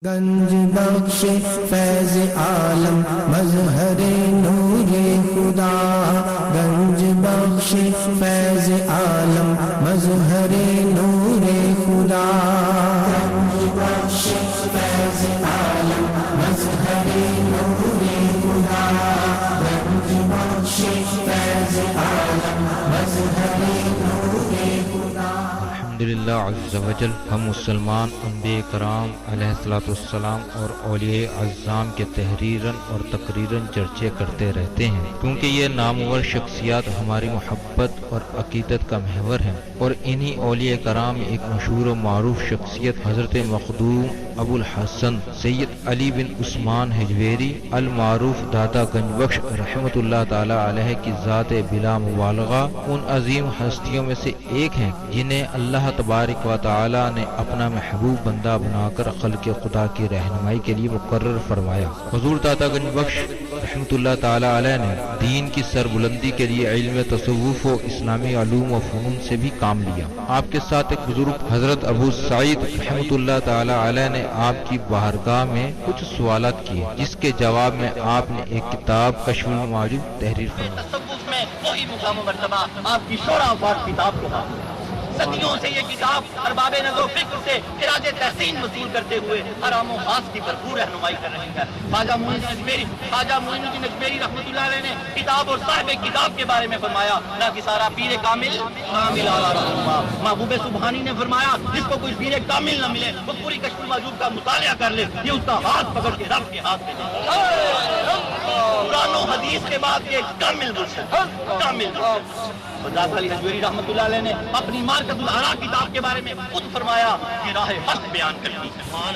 گنج بخش فیض عالم مظہر نور خدا، گنج بخش فیض عالم مظہر نور خدا، گنج بخش فیض عالم مظہر نور خدا، گنج بخش فیض عالم مظہر نور خدا۔ الحمدللہ عز وجل، ہم مسلمان انبیاء کرام علیہ الصلوۃ والسلام اور اولیاء اعظام کے تحریراً اور تقریراً چرچے کرتے رہتے ہیں، کیونکہ یہ نامور شخصیات ہماری محبت اور عقیدت کا محور ہیں، اور انہی اولیاء کرام ایک مشہور و معروف شخصیت حضرت مخدوم ابو الحسن سید علی بن عثمان حجویری المعروف داتا گنج بخش رحمۃ اللہ تعالی علیہ کی ذات بلا مبالغہ ان عظیم ہستیوں میں سے ایک ہیں جنہیں اللہ تبارک و تعالی نے اپنا محبوب بندہ بنا کر خلق خدا کی رہنمائی کے لیے مقرر فرمایا۔ حضور داتا گنج بخش رحمۃ اللہ تعالی علیہ نے دین کی سربلندی کے لیے علم تصوف و اسلامی علوم و فنون سے بھی کام لیا۔ آپ کے ساتھ ایک بزرگ حضرت ابو سعید رحمۃ اللہ تعالی علیہ نے آپ کی بارگاہ میں کچھ سوالات کیے، جس کے جواب میں آپ نے ایک کتاب کشف المعجوب تحریر فرمائی۔ تصوف میں وہی مقام و مرتبہ آپ کی شورا آباد کتاب کو حاصل ہے۔ صدیوں سے یہ کتاب ارباب نظر و فکر سے خراج تحسین وصول کرتے ہوئے حرام و خاص کی بھرپور رہنمائی کر رہی ہے۔ خواجہ معین الدین اجمیری رحمۃ اللہ علیہ نے کتاب اور صاحب کتاب کے بارے میں فرمایا، نہ کہ سارا پیر کامل کامل اعلیٰ رہنما۔ محبوب سبحانی نے فرمایا، جس کو کوئی پیر کامل نہ ملے وہ پوری کشف المعجوب کا مطالعہ کر لے، یہ اس کا ہاتھ پکڑ کے رب کے ہاتھ میں دے۔ قرآن و حدیث کے بعد یہ کامل مرشد کامل مرشد۔ داتا علی حجویری رحمۃ اللہ علیہ نے اپنی مارکۃ الآراء کتاب کے بارے میں خود فرمایا کہ راہ حق بیان کرتی ہے۔ کون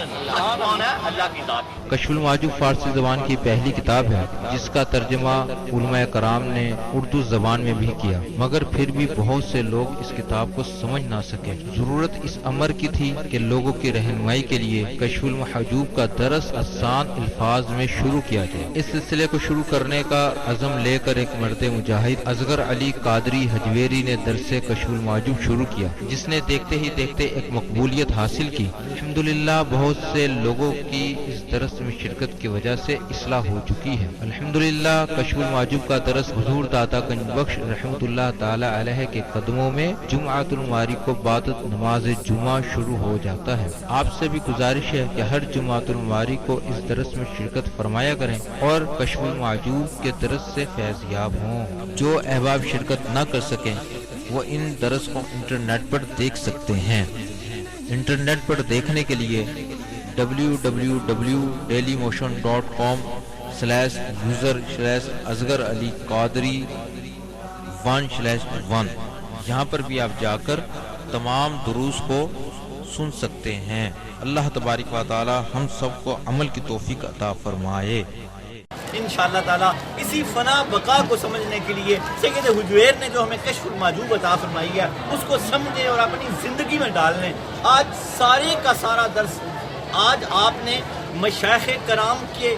ہے؟ اللہ کی ذات۔ کشف المعجوب فارسی زبان کی پہلی کتاب ہے جس کا ترجمہ علماء کرام نے اردو زبان میں بھی کیا، مگر پھر بھی بہت سے لوگ اس کتاب کو سمجھ نہ سکے۔ ضرورت اس امر کی تھی کہ لوگوں کی رہنمائی کے لیے کشف المحجوب کا درس آسان الفاظ میں شروع کیا جائے۔ اس سلسلے کو شروع کرنے کا عزم لے کر ایک مرد مجاہد اصغر علی قادری حجویری نے درس کشف المعجوب شروع کیا، جس نے دیکھتے ہی دیکھتے ایک مقبولیت حاصل کی۔ الحمدللہ بہت سے لوگوں کی اس درس میں شرکت کی وجہ سے اصلاح ہو چکی ہے۔ الحمدللہ کشف المعجوب کا درس حضور داتا گنج بخش رحمۃ اللہ تعالی علیہ کے قدموں میں جمعۃ المواری کو بعد نماز جمعہ شروع ہو جاتا ہے۔ آپ سے بھی گزارش ہے کہ ہر جمعۃ المواری کو اس درس میں شرکت فرمایا کریں اور کشف المعجوب کے درس سے فیض یاب ہوں۔ جو احباب شرکت نہ کر سکیں وہ ان درس کو انٹرنیٹ پر دیکھ سکتے ہیں۔ انٹرنیٹ پر دیکھنے کے لیے www.dailymotion.com/user/اصغر علی قادری 1/1 یہاں پر بھی آپ جا کر تمام دروس کو سن سکتے ہیں۔ اللہ تبارک و تعالی ہم سب کو عمل کی توفیق عطا فرمائے۔ انشاءاللہ تعالیٰ اسی فنا بقا کو سمجھنے کے لیے سید حجویر نے جو ہمیں کشف المعجوب عطا فرمائی ہے اس کو سمجھیں اور اپنی زندگی میں ڈال لیں۔ آج سارے کا سارا درس آج آپ نے مشائخ کرام کے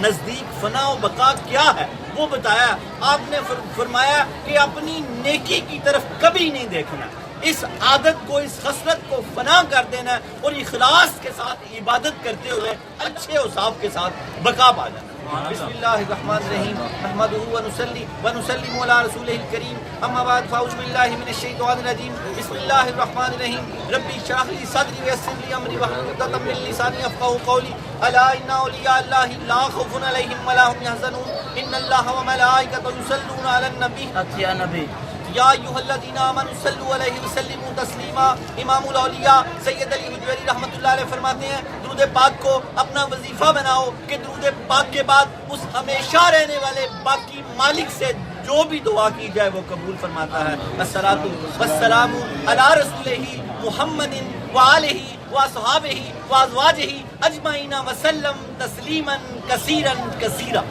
نزدیک فنا و بقا کیا ہے وہ بتایا۔ آپ نے فرمایا کہ اپنی نیکی کی طرف کبھی نہیں دیکھنا، اس عادت کو اس خصلت کو فنا کر دینا اور اخلاص کے ساتھ عبادت کرتے ہوئے اچھے اوصاف کے ساتھ بقا پا جانا۔ بسم اللہ الرحمن الرحیم نحمدہ ونسلم علی رسولہ الکریم اما بعد فاعوذ باللہ من الشیطان الرجیم بسم اللہ الرحمن الرحیم ربی اشرح لی صدری ویسر لی امری واحلل عقدۃ من لسانی یفقہوا قولی الا ان اولیاء اللہ لا خوف علیہم ولا هم يحزنون ان اللہ وملائکتہ یصلون علی النبی یا نبی یا ایھا الذین آمنوا صلوا علیہ وسلموا تسلیما۔ امام الاولیاء سید علی حجویری رحمۃ اللہ علیہ فرماتے ہیں درود پاک کو اپنا وظیفہ بناؤ کہ درود پاک کے بعد اس ہمیشہ رہنے والے باقی مالک سے جو بھی دعا کی جائے وہ قبول فرماتا ہے۔ الصلاۃ والسلام علی رسولہ محمد وآلہ واصحابہ وازواجہ اجمعین وسلم تسلیما کثیرا کثیرا۔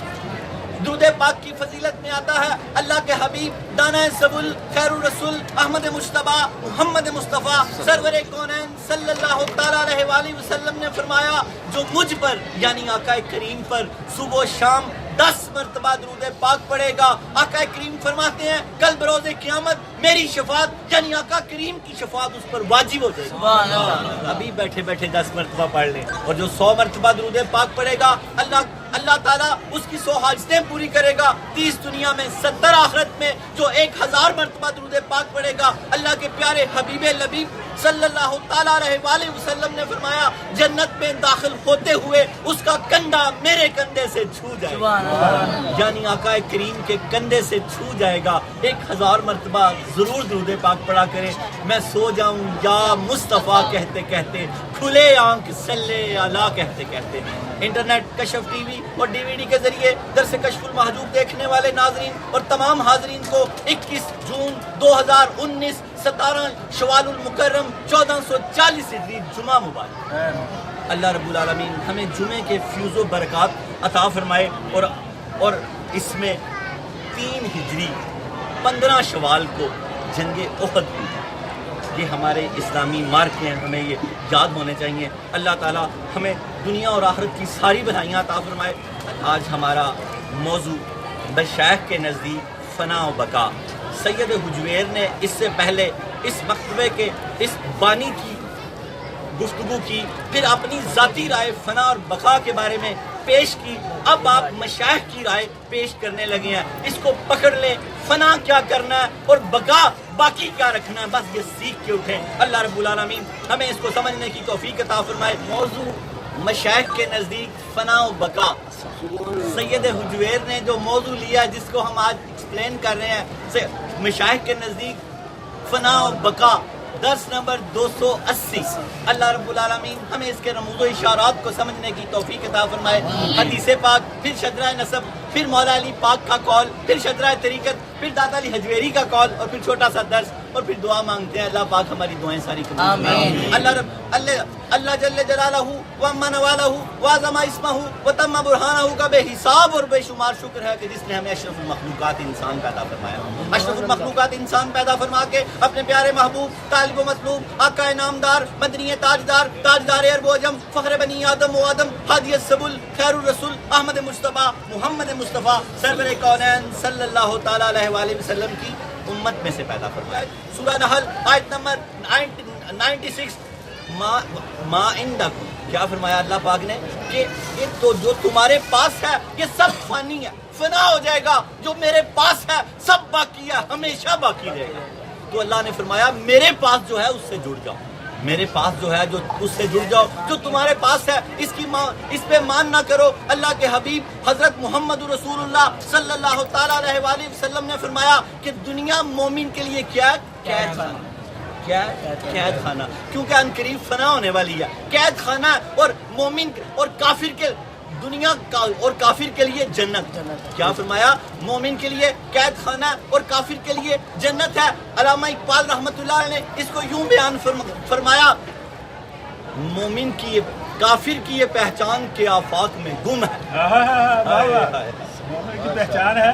درود پاک کی فضیلت میں آتا ہے اللہ کے حبیب دانہ سبل خیر الرسول احمد مجتبیٰ محمد مصطفیٰ سرور کونین صلی اللہ تعالیٰ علیہ وآلہ وسلم نے فرمایا جو مجھ پر یعنی آقا کریم پر صبح و شام 10 مرتبہ درود پاک پڑھے گا، آقا کریم فرماتے ہیں کل بروز قیامت میری شفاعت یعنی آقا کریم کی شفاعت اس پر واجب ہو جائے گی۔ ابھی بیٹھے بیٹھے 10 مرتبہ پڑھ لیں، اور جو 100 مرتبہ درود پاک پڑھے گا اللہ تعالیٰ اس کی 100 حاجتیں پوری کرے گا، 30 دنیا میں 70 آخرت میں۔ جو 1000 مرتبہ درود پاک پڑھے گا، اللہ کے پیارے حبیب لبیب صلی اللہ تعالیٰ علیہ وآلہ وسلم نے فرمایا جنت میں داخل ہوتے ہوئے اس کا کندھا میرے کندھے سے چھو جائے گا، یعنی آقا کریم کے کندھے سے چھو جائے گا۔ 1000 مرتبہ ضرور درود پاک پڑھا کریں۔ میں سو جاؤں یا مصطفیٰ کہتے کہتے، کھلے آنکھ صلی اللہ کہتے کہتے۔ انٹرنیٹ، کشف ٹی وی اور ڈی وی ڈی کے ذریعے درس کشف المحجوب دیکھنے والے ناظرین اور تمام حاضرین کو 21 جون 2019 17 شوال المکرم 1440 ہجری جمعہ مبارک۔ اللہ رب العالمین ہمیں جمعے کے فیوز و برکات عطا فرمائے، اور اس میں 3 ہجری 15 شوال کو جنگ احد ہوئی۔ یہ ہمارے اسلامی مارکے ہیں، ہمیں یہ یاد ہونے چاہیے۔ اللہ تعالیٰ ہمیں دنیا اور آخرت کی ساری بھلائیاں عطا فرمائے۔ آج ہمارا موضوع مشائخ کے نزدیک فنا و بقا۔ سید حجویر نے اس سے پہلے اس مکتبے کے اس بانی کی گفتگو کی، پھر اپنی ذاتی رائے فنا اور بقا کے بارے میں پیش کی۔ اب آپ مشائخ کی رائے پیش کرنے لگے ہیں، اس کو پکڑ لیں۔ فنا کیا کرنا ہے اور بقا باقی کیا رکھنا ہے، بس یہ سیکھ کے اٹھیں۔ اللہ رب العالمین ہمیں اس کو سمجھنے کی توفیق عطا فرمائے۔ موضوع مشائخ کے نزدیک فنا و بقا۔ سید حجویر نے جو موضوع لیا جس کو ہم آج ایکسپلین کر رہے ہیں، مشائخ کے نزدیک فنا و بقا، درس نمبر 280۔ اللہ رب العالمین ہمیں اس کے رموز و اشارات کو سمجھنے کی توفیق عطا فرمائے۔ حدیث پاک، پھر شجرہ نسب، پھر مولا علی پاک کا قول، پھر شجرہ طریقت، پھر داتا علی حجویری کا قول، اور پھر چھوٹا سا درس، اور پھر دعا مانگتے ہیں اللہ پاک ہماری دعائیں ساری قبول فرمائے۔ اللہ جل جلالہ وعما نوالہ وعظم اسمہ وتم برہانہ کا بے حساب اور بے شمار شکر ہے کہ جس نے ہمیں اشرف المخلوقات انسان پیدا فرمایا۔ اشرف المخلوقات انسان پیدا فرما کے اپنے پیارے محبوب، طالب و مطلوب، آقا انعامدار، مدنی تاجدار، تاجدار عرب و عجم، فخر بنی آدم و آدم، ہادی السبل، خیر الرسول، احمد مصطفیٰ، محمد مصطفیٰ، سرور کونین صلی اللہ تعالیٰ علیہ وآلہ وسلم کی امت میں سے پیدا فرمایا۔ سورہ نحل آیت نمبر 96، ما عندکم، کیا فرمایا اللہ پاک نے کہ یہ تو جو تمہارے پاس ہے یہ سب فانی ہے، فنا ہو جائے گا۔ جو میرے پاس ہے سب باقی ہے، ہمیشہ باقی رہے گا۔ تو اللہ نے فرمایا میرے پاس جو ہے اس سے جڑ جاؤ، میرے پاس جو ہے جو اس سے جڑ جاؤ، جو تمہارے پاس ہے اس پہ مان نہ کرو۔ اللہ کے حبیب حضرت محمد رسول اللہ صلی اللہ تعالیٰ علیہ وآلہ وسلم نے فرمایا کہ دنیا مومن کے لیے کیا ہے؟ قید خانہ۔ کیا قید خانہ، کیونکہ ان قریب فنا ہونے والی ہے۔ قید خانہ اور مومن اور کافر کے دنیا اور کافر کے لیے جنت۔ کیا فرمایا؟ مومن کے لیے قید خانہ اور کافر کے لیے جنت ہے۔ علامہ اقبال رحمۃ اللہ نے اس کو یوں بیان فرمایا، مومن کی کافر کی یہ پہچان کے آفاق میں گم ہے۔ پہچان ہے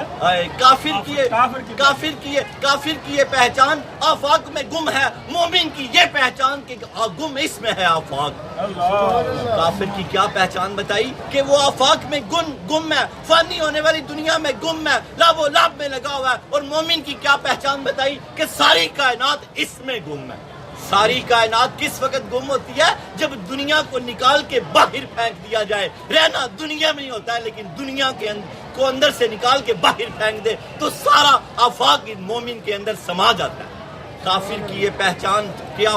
کافر کی یہ پہچان آفاق میں گم ہے، مومن کی یہ پہچان کہ گم اس میں ہے آفاق۔ کافر کی کیا پہچان بتائی کہ وہ آفاق میں گم ہے، فانی ہونے والی دنیا میں گم ہے، لاب و لاب میں لگا ہوا ہے۔ اور مومن کی کیا پہچان بتائی کہ ساری کائنات اس میں گم ہے۔ ساری کائنات کس وقت گم ہوتی ہے؟ جب دنیا کو نکال کے باہر پھینک دیا جائے۔ رہنا دنیا میں ہی ہوتا ہے، لیکن دنیا کے کو اندر سے نکال کے باہر پھینک دے تو سارا آفاق مومن کے اندر سما جاتا ہے۔ کافر کی یہ پہچان کہ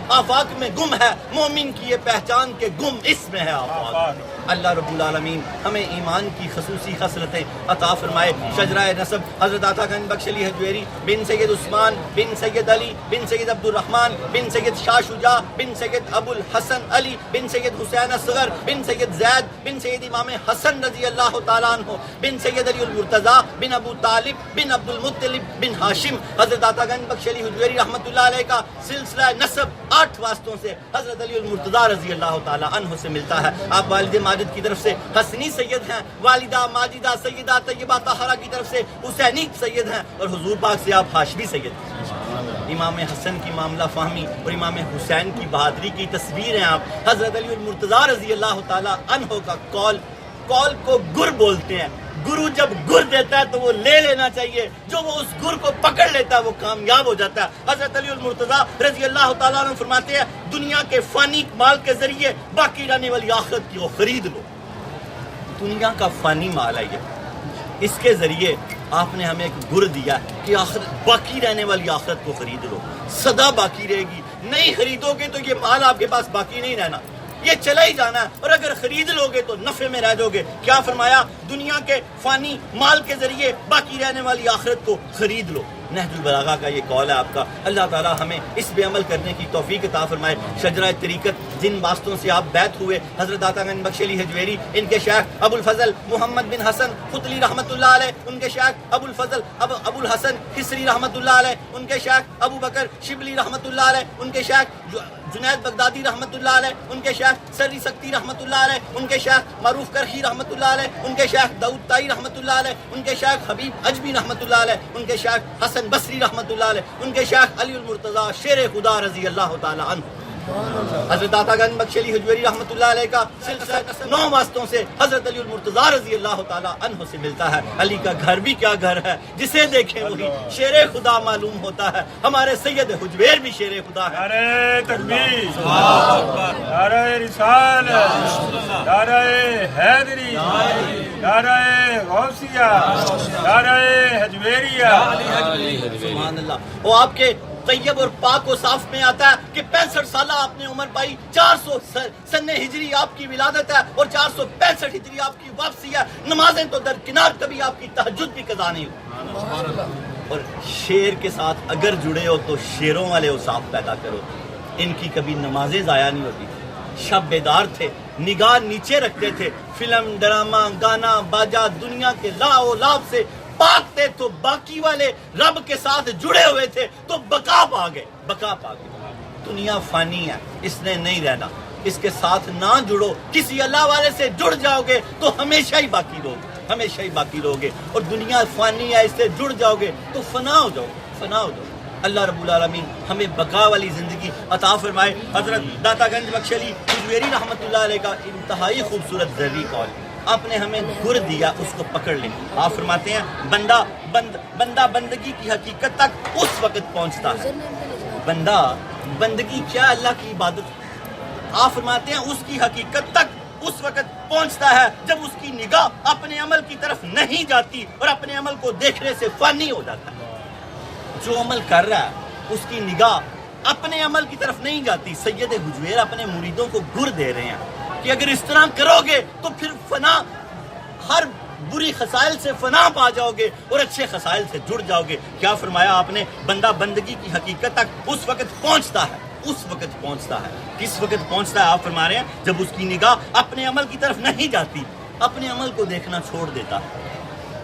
آفاق میں گم ہے، مومن کی یہ پہچان کہ گم اس میں ہے آفاق۔ اللہ رب العالمین ہمیں ایمان کی خصوصی خصلتیں عطا فرمائے۔ شجرہ نسب حضرت عطا گنج بخش علی حجویری بن سید عثمان بن سید علی بن سید عبد الرحمن بن سید شاہ شجاع بن سید ابو الحسن علی بن سید حسین اصغر بن سید زید بن سید امام حسن رضی اللہ تعالیٰ عنہ بن سید علی المرتضیٰ بن ابو طالب بن عبد المطلب بن ہاشم۔ حضرت عطا گنج بخش علی حجویری رحمۃ اللہ علیہ کا سلسلہ نسب 8 واسطوں سے حضرت علی المرتضیٰ رضی اللہ تعالیٰ عنہ سے ملتا ہے۔ آپ والد ماجد کی طرف سے حسنی سید ہیں، والدہ ماجدہ سیدہ طیبہ طاہرہ کی طرف سے حسینی سید ہیں، اور حضور پاک سے آپ ہاشمی سید ہیں۔ امام حسن کی معاملہ فہمی اور امام حسین کی بہادری کی تصویر ہیں آپ۔ حضرت علی المرتضیٰ رضی اللہ تعالیٰ عنہ کا قول کال کو گر بولتے ہیں. گرو جب گر دیتا ہے تو وہ لے لینا چاہیے, جو وہ اس گر کو پکڑ لیتا ہے وہ کامیاب ہو جاتا ہے. حضرت علی المرتضیٰ رضی اللہ تعالیٰ عنہ فرماتے ہیں دنیا کے فانی مال کے ذریعے باقی رہنے والی آخرت کی وہ خرید لو. دنیا کا فانی مال ہے یہ, اس کے ذریعے آپ نے ہمیں ایک گر دیا کہ آخرت باقی رہنے والی آخرت کو خرید لو. سدا باقی رہے گی, نہیں خریدو گے تو یہ مال آپ کے پاس باقی نہیں رہنا, یہ چلا ہی جانا ہے, اور اگر خرید لو گے تو نفع میں رہ جاؤ گے. کیا فرمایا؟ دنیا کے فانی مال کے ذریعے باقی رہنے والی آخرت کو خرید لو. نہج البلاغہ کا یہ قول ہے آپ کا. اللہ تعالیٰ ہمیں اس پہ عمل کرنے کی توفیق عطا فرمائے. شجرہ طریقت جن واسطوں سے آپ بیعت ہوئے, حضرت داتا گنج بخش علی حجویری, ان کے شیخ ابو الفضل محمد بن حسن ختلی رحمۃ اللہ علیہ, ان کے شیخ ابو الفضل ابو الحسن خسری رحمۃ اللہ علیہ, ان کے شیخ ابو بکر شبلی رحمۃ اللہ علیہ, ان کے شیخ جنید بغدادی رحمۃ اللہ علیہ, ان کے شیخ سری سکتی رحمۃ اللہ علیہ, ان کے شیخ معروف کرخی رحمۃ اللہ علیہ, ان کے شیخ داؤد طائی رحمۃ اللہ علیہ, ان کے شیخ حبیب اجمی رحمۃ اللہ علیہ, ان کے شیخ حسن بصری رحمۃ اللہ علیہ, ان کے شیخ علی المرتضیٰ شیر خدا رضی اللہ تعالی عنہ. حضرت داتا گنج بخش علی حجویری رحمۃ اللہ علیہ کا سلسلہ 9 واسطوں سے حضرت علی المرتضیٰ رضی اللہ تعالی عنہ سے ملتا ہے. علی کا گھر بھی کیا گھر ہے, جسے دیکھیں وہی شیر خدا معلوم ہوتا ہے. ہمارے سید حجویر بھی شیر خدا ہے. نعرہ تکبیر, نعرہ رسالت, نعرہ حیدری, نعرہ غوثیہ, نعرہ حجویریہ. سبحان اللہ. وہ آپ کے طیب اور پاک و صاف میں آتا ہے کہ 65 سالہ آپ نے عمر پائی, 400 سن ہجری آپ کی ولادت ہے اور 465 ہجری آپ کی واپسی ہے. نمازیں تو درکنار, کبھی آپ کی تہجد بھی قضا نہیں ہوئی. اور شیر کے ساتھ اگر جڑے ہو تو شیروں والے اوصاف پیدا کرو. ان کی کبھی نمازیں ضائع نہیں ہوتی. شب بیدار تھے, نگاہ نیچے رکھتے تھے, فلم ڈرامہ گانا باجا دنیا کے لا و لاب سے پاک تھے, تو باقی والے رب کے ساتھ جڑے ہوئے تھے تو بقا پا گئے. بقا پا گئے. دنیا فانی ہے, اس نے نہیں رہنا. اس کے ساتھ نہ جڑو, کسی اللہ والے سے جڑ جاؤ گے تو ہمیشہ ہی باقی رہو گے, ہمیشہ ہی باقی رہو گے. اور دنیا فانی ہے, اس سے جڑ جاؤ گے تو فنا ہو جاؤ گے, فنا ہو جاؤ گے. اللہ رب العالمین ہمیں بقا والی زندگی عطا فرمائے. حضرت داتا گنج بخش علی حجویری رحمۃ اللہ علیہ کا انتہائی خوبصورت ذری قول, آپ نے ہمیں گر دیا, اس کو پکڑ لیں. آپ فرماتے ہیں بندہ بندگی کی حقیقت تک اس وقت پہنچتا ہے. بندہ بندگی کیا, اللہ کی عبادت. آپ فرماتے ہیں اس کی حقیقت تک اس وقت پہنچتا ہے جب اس کی نگاہ اپنے عمل کی طرف نہیں جاتی اور اپنے عمل کو دیکھنے سے فانی ہو جاتا ہے. جو عمل کر رہا ہے اس کی نگاہ اپنے عمل کی طرف نہیں جاتی. سید حجویر اپنے مریدوں کو گر دے رہے ہیں کہ اگر اس طرح کرو گے تو پھر فنا, ہر بری خصائل سے فنا پا جاؤ گے اور اچھے خصائل سے جڑ جاؤ گے. کیا فرمایا آپ نے؟ بندہ بندگی کی حقیقت تک اس وقت پہنچتا ہے, اس وقت پہنچتا ہے. کس وقت پہنچتا ہے؟ آپ فرما رہے ہیں جب اس کی نگاہ اپنے عمل کی طرف نہیں جاتی, اپنے عمل کو دیکھنا چھوڑ دیتا ہے,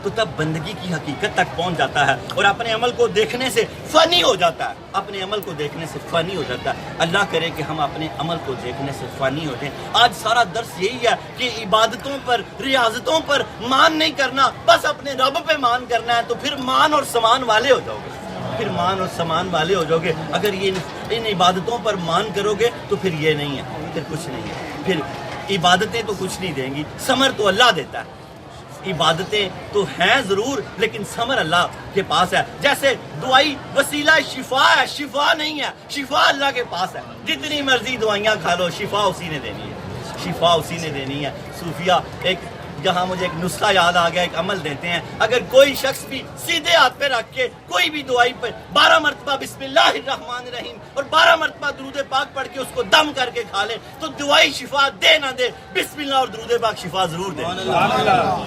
تو تب بندگی کی حقیقت تک پہنچ جاتا ہے اور اپنے عمل کو دیکھنے سے فانی ہو جاتا ہے. اپنے عمل کو دیکھنے سے فانی ہو جاتا ہے. اللہ کرے کہ ہم اپنے عمل کو دیکھنے سے فانی ہو جائیں. آج سارا درس یہی ہے کہ عبادتوں پر, ریاضتوں پر مان نہیں کرنا, بس اپنے رب پہ مان کرنا ہے, تو پھر مان اور سامان والے ہو جاؤ گے. پھر مان اور سامان والے ہو جاؤ گے. اگر یہ ان عبادتوں پر مان کرو گے تو پھر یہ نہیں ہے, پھر کچھ نہیں ہے. پھر عبادتیں تو کچھ نہیں دیں گی, ثمر تو اللہ دیتا ہے. عبادتیں تو ہیں ضرور لیکن ثمر اللہ کے پاس ہے. جیسے دعائی وسیلہ شفا ہے, شفا نہیں ہے, شفا اللہ کے پاس ہے. جتنی مرضی دوائیاں کھا لو, شفا اسی نے دینی ہے, شفا اسی نے دینی ہے. صوفیہ ایک جہاں مجھے ایک نسخہ یاد آ گیا, ایک عمل دیتے ہیں. اگر کوئی شخص بھی سیدھے ہاتھ پہ رکھ کے کوئی بھی دعائی پہ 12 مرتبہ بسم اللہ الرحمن الرحیم اور 12 مرتبہ درود پاک پڑھ کے اس کو دم کر کے کھا لے تو دعائی شفا دے نہ دے, بسم اللہ اور درود پاک شفا ضرور دے.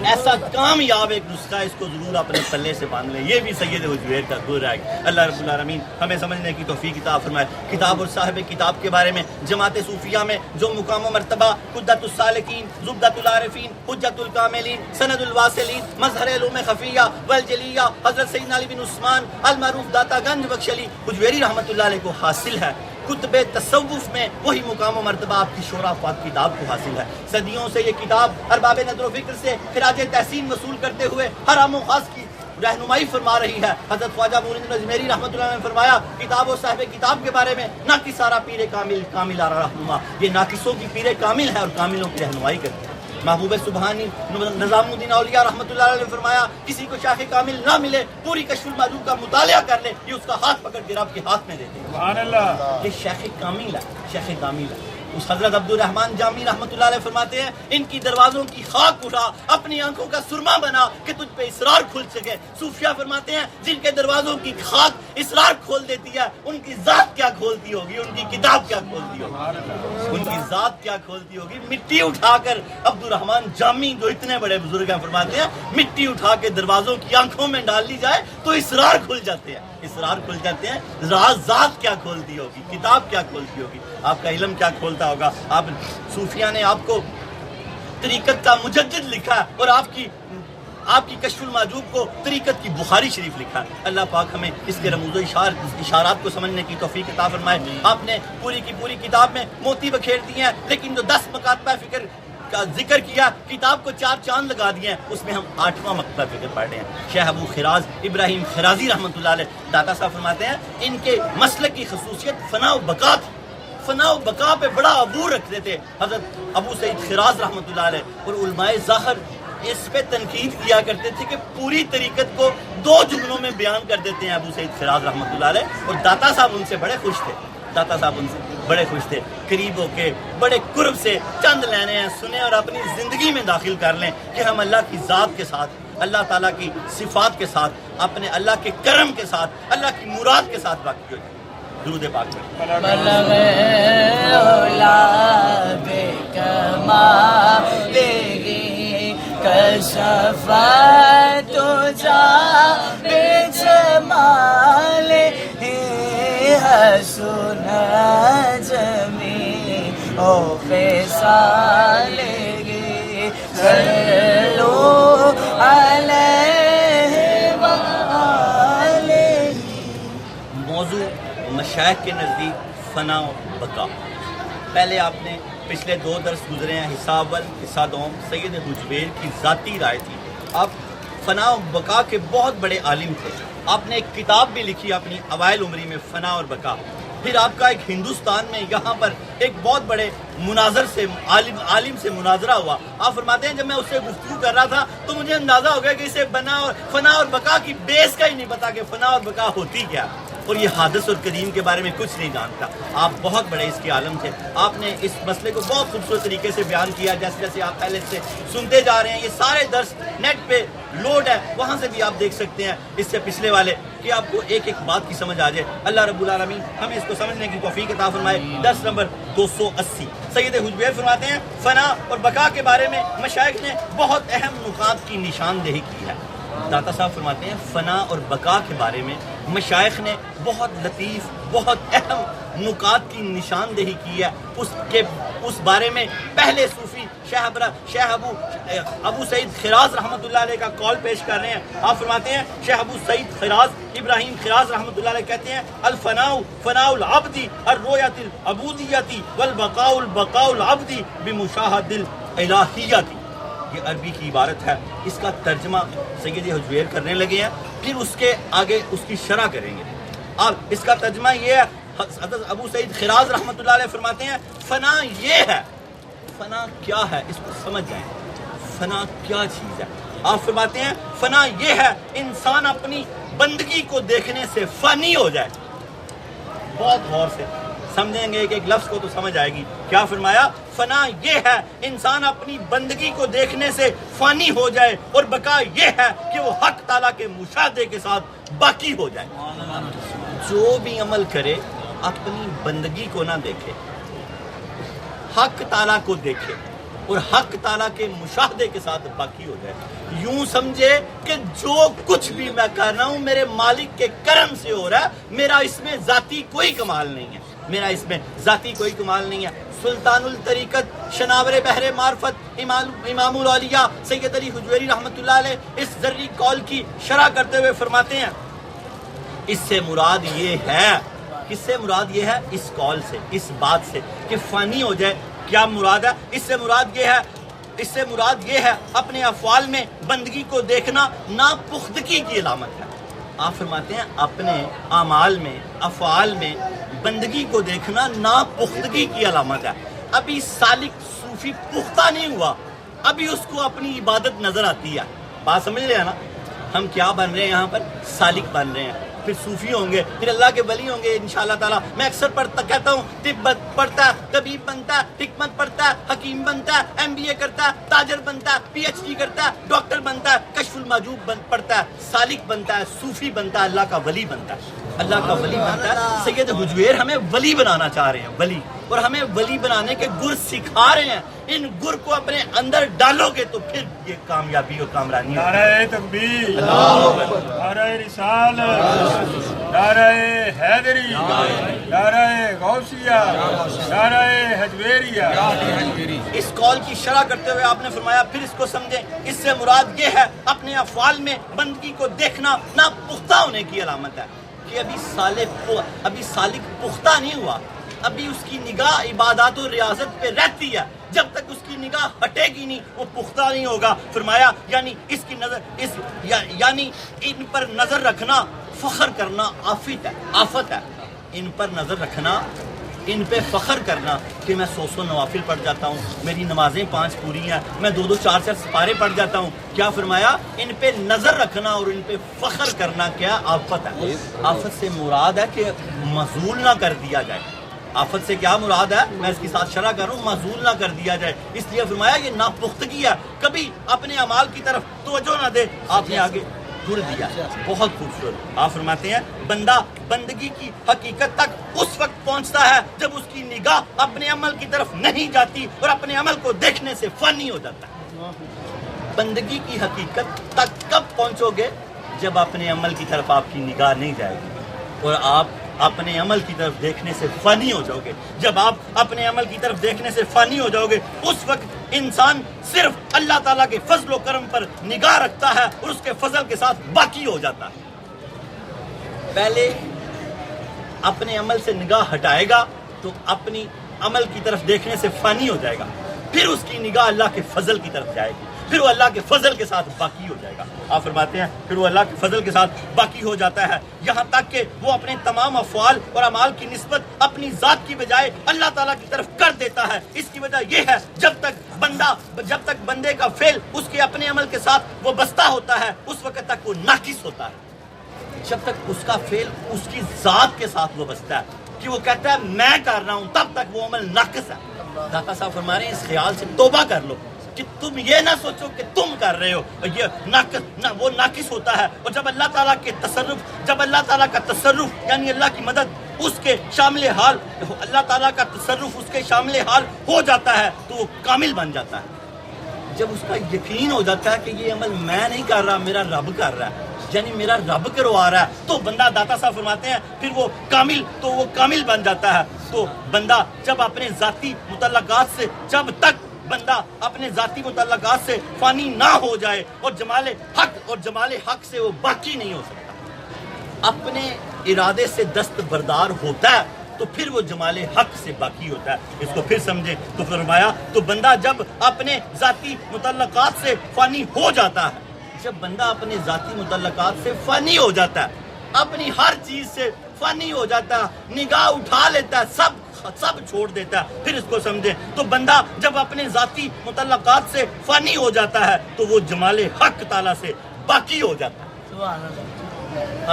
ایسا کامیاب ایک نسخہ, اس کو ضرور اپنے پلے سے باندھ لیں. یہ بھی سید حجویر کا گر ہے. اللہ رب العالمین ہمیں سمجھنے کی توفیق عطا فرمائے. کتاب اور صاحب کتاب کے بارے میں جماعت صوفیہ میں جو مقام و مرتبہ قدۃ السالکین, زبدۃ العارفین, حجت الکاملین, سند الواصلین, مظہر علوم خفیہ والجلیہ حضرت سیدنا علی بن عثمان المعروف داتا گنج بخش علی حجویری رحمۃ اللہ علیہ کو حاصل ہے. کتب تصوف میں وہی مقام و مرتبہ آپ کی شورا فات کتاب کو حاصل ہے. صدیوں سے یہ کتاب ارباب نظر و فکر سے خراج تحسین وصول کرتے ہوئے ہر عام و خاص کی رہنمائی فرما رہی ہے. حضرت خواجہ معین اجمیری رحمۃ اللہ علیہ نے فرمایا کتاب و صاحب کتاب کے بارے میں ناقص سارا پیر کامل کامل آرا رہنما, یہ ناقصوں کی پیر کامل ہے اور کاملوں کی رہنمائی کرتی ہے. محبوب سبحانی نظام الدین اولیاء رحمۃ اللہ علیہ نے فرمایا کسی کو شیخ کامل نہ ملے پوری کشف المعجوب کا مطالعہ کر لے، یہ اس کا ہاتھ پکڑ کے رب کے ہاتھ میں دے دے۔ سبحان اللہ۔ یہ شیخ کامل ہے، شیخ کامل ہے۔ اس حضرت عبد الرحمن جامی رحمۃ اللہ علیہ فرماتے ہیں ان کی دروازوں کی خاک اٹھا، اپنی آنکھوں کا سرما بنا کہ تجھ پہ اسرار کھل سکے۔ صوفیہ فرماتے ہیں جن کے دروازوں کی خاک اسرار کھول دیتی ہے ان کی ذات کیا کھولتی ہوگی، ان کی کتاب کیا کھولتی ہوگی، ان کی ذات کیا کھولتی ہوگی۔ مٹی اٹھا کر عبد الرحمن جامی جو اتنے بڑے بزرگ ہیں فرماتے ہیں مٹی اٹھا کے دروازوں کی آنکھوں میں ڈال لی جائے تو اسرار کھل جاتے ہیں، اسرار کھل جاتے ہیں۔ ذات کیا کھولتی ہوگی، کتاب کیا کھولتی ہوگی، آپ کا علم کیا کھولتا ہوگا۔ آپ صوفیہ نے آپ کو طریقت کا مجدد لکھا ہے اور آپ کی کشف المعجوب کو طریقت کی بخاری شریف لکھا ہے۔ اللہ پاک ہمیں اس کے رموز و اشارات کو سمجھنے کی توفیق عطا فرمائے۔ آپ نے پوری کی پوری کتاب میں موتی بکھیر دی ہیں، لیکن جو 10 مکاتبہ فکر کا ذکر کیا، کتاب کو 4 چاند لگا دیے ہیں، اس میں ہم 8واں مکتبہ فکر پڑھ رہے ہیں۔ شیخ ابو خراز ابراہیم خرازی رحمۃ اللہ علیہ داتا صاحب فرماتے ہیں ان کے مسلک کی خصوصیت فنا و بقا تھی، فنا و بقا پہ بڑا عبور رکھتے تھے حضرت ابو سعید خراز رحمۃ اللہ علیہ، اور علماء ظاہر اس پہ تنقید کیا کرتے تھے کہ پوری طریقت کو 2 جملوں میں بیان کر دیتے ہیں ابو سعید خراز رحمۃ اللہ علیہ، اور داتا صاحب ان سے بڑے خوش تھے، داتا صاحب ان سے بڑے خوش تھے۔ قریب ہو کے بڑے قرب سے چند لینے ہیں سنیں اور اپنی زندگی میں داخل کر لیں کہ ہم اللہ کی ذات کے ساتھ، اللہ تعالیٰ کی صفات کے ساتھ، اپنے اللہ کے کرم کے ساتھ، اللہ کی مراد کے ساتھ واقف ہو جائیں۔ درود پاک میں بلغ اولا بکمالہ کشف تجا بجمالہ حسن جمیع خصالہ صلو علیہ وآلہ۔ موضوع مشائخ کے نزدیک فنا و بقا۔ پہلے آپ نے پچھلے 2 درس گزرے ہیں، حصہ اول حصہ دوم سید حجویر کی ذاتی رائے تھی۔ آپ فنا و بقا کے بہت بڑے عالم تھے، آپ نے ایک کتاب بھی لکھی اپنی اوائل عمری میں، فنا اور بقا۔ پھر آپ کا ایک ہندوستان میں یہاں پر ایک بہت بڑے مناظر سے عالم سے مناظرہ ہوا۔ آپ فرماتے ہیں جب میں اس سے گفتگو کر رہا تھا تو مجھے اندازہ ہو گیا کہ اسے فنا اور بقا کی بیس کا ہی نہیں پتا کہ فنا اور بقا ہوتی کیا، اور یہ حادث اور قدیم کے بارے میں کچھ نہیں جانتا۔ آپ بہت بڑے اس کے عالم تھے، آپ نے اس مسئلے کو بہت خوبصورت طریقے سے بیان کیا، جیسے جیسے آپ پہلے سے سنتے جا رہے ہیں۔ یہ سارے درس نیٹ پہ لوڈ ہے، وہاں سے بھی آپ دیکھ سکتے ہیں اس سے پچھلے والے، کہ آپ کو ایک ایک بات کی سمجھ آ جائے۔ اللہ رب العالمین ہمیں اس کو سمجھنے کی توفیق عطا فرمائے۔ درس نمبر 280 سید حجویر فرماتے ہیں فنا اور بقا کے بارے میں مشائخ نے بہت اہم نکات کی نشاندہی کی ہے۔ داتا صاحب فرماتے ہیں فنا اور بقا کے بارے میں مشائخ نے بہت لطیف، بہت اہم نکات کی نشاندہی کی ہے۔ اس بارے میں پہلے صوفی شیخ ابو سعید خراز رحمۃ اللہ علیہ کا قول پیش کر رہے ہیں۔ آپ فرماتے ہیں شیخ ابو سعید خراز ابراہیم خراز رحمۃ اللہ علیہ کہتے ہیں الفناء فناء العبد الرؤیۃ العبودیۃ والبقاء البقاء العبد بمشاہد الالہیۃ۔ یہ عربی کی عبارت ہے، اس کا ترجمہ سید حجویر کرنے لگے ہیں، پھر اس کے آگے اس کی شرح کریں گے۔ اب اس کا ترجمہ یہ ہے، حضرت ابو سعید خراز رحمۃ اللہ علیہ فرماتے ہیں فنا یہ ہے، فنا کیا ہے اس کو سمجھ جائیں، فنا کیا چیز ہے۔ آپ فرماتے ہیں فنا یہ ہے انسان اپنی بندگی کو دیکھنے سے فانی ہو جائے۔ بہت غور سے سمجھیں گے، ایک ایک لفظ کو تو سمجھ آئے گی۔ کیا فرمایا؟ فنا یہ ہے انسان اپنی بندگی کو دیکھنے سے فانی ہو جائے، اور بقا یہ ہے کہ وہ حق تعالیٰ کے مشاہدے کے ساتھ باقی ہو جائے۔ جو بھی عمل کرے اپنی بندگی کو نہ دیکھے، حق تعالیٰ کو دیکھے اور حق تعالیٰ کے مشاہدے کے ساتھ باقی ہو جائے۔ یوں سمجھے کہ جو کچھ بھی میں کر رہا ہوں میرے مالک کے کرم سے ہو رہا ہے، میرا اس میں ذاتی کوئی کمال نہیں ہے، میرا اس میں ذاتی کوئی کمال نہیں ہے۔ سلطان الطریقت شناور بحر معرفت امام الاولیاء سید علی حجویری رحمۃ اللہ علیہ اس ذری قول کی شرح کرتے ہوئے فرماتے ہیں اس سے مراد یہ ہے، کس سے مراد یہ ہے؟ اس قول سے، اس بات سے کہ فانی ہو جائے۔ کیا مراد ہے؟ اس سے مراد یہ ہے اپنے افعال میں بندگی کو دیکھنا ناپختگی کی علامت ہے۔ آپ فرماتے ہیں اپنے اعمال میں، افعال میں بندگی کو دیکھنا ناپختگی کی علامت ہے۔ ابھی سالک صوفی پختہ نہیں ہوا، ابھی اس کو اپنی عبادت نظر آتی ہے. بات سمجھ رہے ہیں نا؟ ہم کیا بن رہے ہیں یہاں پر؟ سالک بن رہے ہیں، پھر صوفی ہوں گے، پھر اللہ کے ولی ہوں گے انشاءاللہ تعالیٰ. میں اکثر کہتا ہوں طب پڑھتا ہے، طبیب بنتا ہے، حکمت پڑھتا ہے، حکیم بنتا ہے، MBA کرتا ہے، تاجر بنتا ہے، PhD کرتا ہے، ڈاکٹر بنتا ہے، کشف المحجوب پڑھتا ہے، سالک بنتا ہے، صوفی بنتا ہے، اللہ کا ولی بنتا ہے. اللہ کا ولی بنتا ہے. سید حجویر ہمیں ولی بنانا چاہ رہے ہیں، ولی، اور ہمیں ولی بنانے کے گر سکھا رہے ہیں. ان گر کو اپنے اندر ڈالو گے تو پھر یہ کامیابی اور کامرانی ہوگی. نعرہ تکبیر، نعرہ رسالت، نعرہ حیدری، نعرہ غوثیہ، نعرہ حجویریہ. اس قول کی شرح کرتے ہوئے آپ نے فرمایا پھر اس کو سمجھیں، اس سے مراد یہ ہے اپنے افعال میں بندگی کو دیکھنا نہ پختہ ہونے کی علامت ہے کہ ابھی سالک پختہ نہیں ہوا، ابھی اس کی نگاہ عبادات و ریاضت پہ رہتی ہے. جب تک اس کی نگاہ ہٹے گی نہیں وہ پختہ نہیں ہوگا. فرمایا یعنی اس کی نظر یعنی ان پر نظر رکھنا، فخر کرنا آفت ہے. ان پر نظر رکھنا، ان پہ فخر کرنا کہ میں 100 نوافل پڑھ جاتا ہوں، میری نمازیں 5 پوری ہیں، میں 2 4 سپارے پڑھ جاتا ہوں. کیا فرمایا؟ ان پہ نظر رکھنا اور ان پہ فخر کرنا کیا آفت ہے. آفت سے مراد ہے کہ معزول نہ کر دیا جائے. آفت سے کیا مراد ہے؟ میں اس کی ساتھ شرح کر رہا ہوں، معزول نہ کر دیا جائے. اس لیے فرمایا یہ ناپختگی ہے، کبھی اپنے اعمال کی طرف توجہ نہ دے. آپ نے آگے جڑ دیا. بہت خوبصورت. آپ فرماتے ہیں بندہ بندگی کی حقیقت تک اس وقت پہنچتا ہے جب اس کی نگاہ اپنے عمل کی طرف نہیں جاتی اور اپنے عمل کو دیکھنے سے فانی ہو جاتا ہے. بندگی کی حقیقت تک کب پہنچو گے؟ جب اپنے عمل کی طرف آپ کی نگاہ نہیں جائے گی اور آپ اپنے عمل کی طرف دیکھنے سے فانی ہو جاؤ گے. جب آپ اپنے عمل کی طرف دیکھنے سے فانی ہو جاؤ گے اس وقت انسان صرف اللہ تعالیٰ کے فضل و کرم پر نگاہ رکھتا ہے اور اس کے فضل کے ساتھ باقی ہو جاتا ہے. پہلے اپنے عمل سے نگاہ ہٹائے گا تو اپنی عمل کی طرف دیکھنے سے فانی ہو جائے گا، پھر اس کی نگاہ اللہ کے فضل کی طرف جائے گی، پھر وہ اللہ کے فضل کے ساتھ باقی ہو جائے گا. آپ فرماتے ہیں پھر وہ اللہ کے فضل کے ساتھ باقی ہو جاتا ہے یہاں تک کہ وہ اپنے تمام افعال اور اعمال کی نسبت اپنی ذات کی بجائے اللہ تعالیٰ کی طرف کر دیتا ہے. اس کی وجہ یہ ہے جب تک بندے کا فعل اس کے اپنے عمل کے ساتھ وہ بستہ ہوتا ہے اس وقت تک وہ ناقص ہوتا ہے. جب تک اس کا فعل اس کی ذات کے ساتھ وہ بستہ ہے کہ وہ کہتا ہے میں کر رہا ہوں تب تک وہ عمل ناقص ہے. داتا صاحب فرما رہے ہیں اس خیال سے توبہ کر لو کہ تم یہ نہ سوچو کہ تم کر رہے ہو، یہ وہ ناقص ہوتا ہے. اور جب اللہ تعالیٰ کا تصرف یعنی اللہ کی مدد اس کے شامل حال، اللہ تعالیٰ کا تصرف اس کے شامل حال ہو جاتا ہے تو وہ کامل بن جاتا ہے. جب اس کا یقین ہو جاتا ہے کہ یہ عمل میں نہیں کر رہا میرا رب کر رہا ہے، یعنی میرا رب کروا رہا ہے، تو بندہ داتا صاحب فرماتے ہیں پھر وہ کامل بن جاتا ہے. تو بندہ جب اپنے ذاتی متعلقات سے بندہ اپنے ذاتی متعلقات سے فانی نہ ہو جائے اور جمال حق سے وہ باقی نہیں ہو سکتا، اپنے ارادے سے دستبردار ہوتا ہے تو پھر وہ جمال حق سے باقی ہوتا ہے. اس کو پھر سمجھیں تو فرمایا تو بندہ جب اپنے ذاتی متعلقات سے فانی ہو جاتا ہے، جب بندہ اپنے ذاتی متعلقات سے فانی ہو جاتا ہے، اپنی ہر چیز سے فانی ہو جاتا ہے، نگاہ اٹھا لیتا ہے، سب چھوڑ دیتا ہے. پھر اس کو سمجھیں تو بندہ جب اپنے ذاتی متعلقات سے فانی ہو جاتا ہے تو وہ جمال حق تعالیٰ سے باقی ہو جاتا ہے.